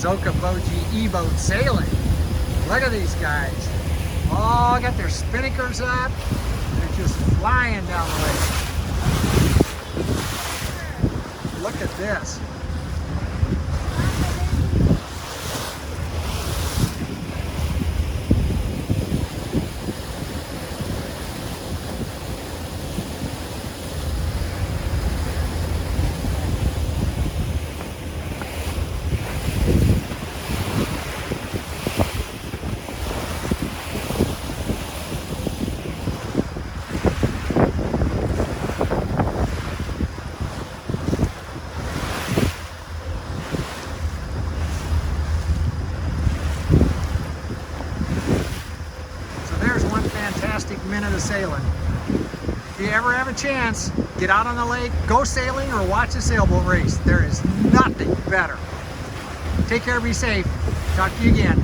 Zokoboji E-boat sailing. Look at these guys. Oh, got their spinnakers up. They're just flying down the lake. Look at this. Fantastic minute of sailing. If you ever have a chance, get out on the lake, go sailing, or watch a sailboat race. There is nothing better. Take care, be safe. Talk to you again.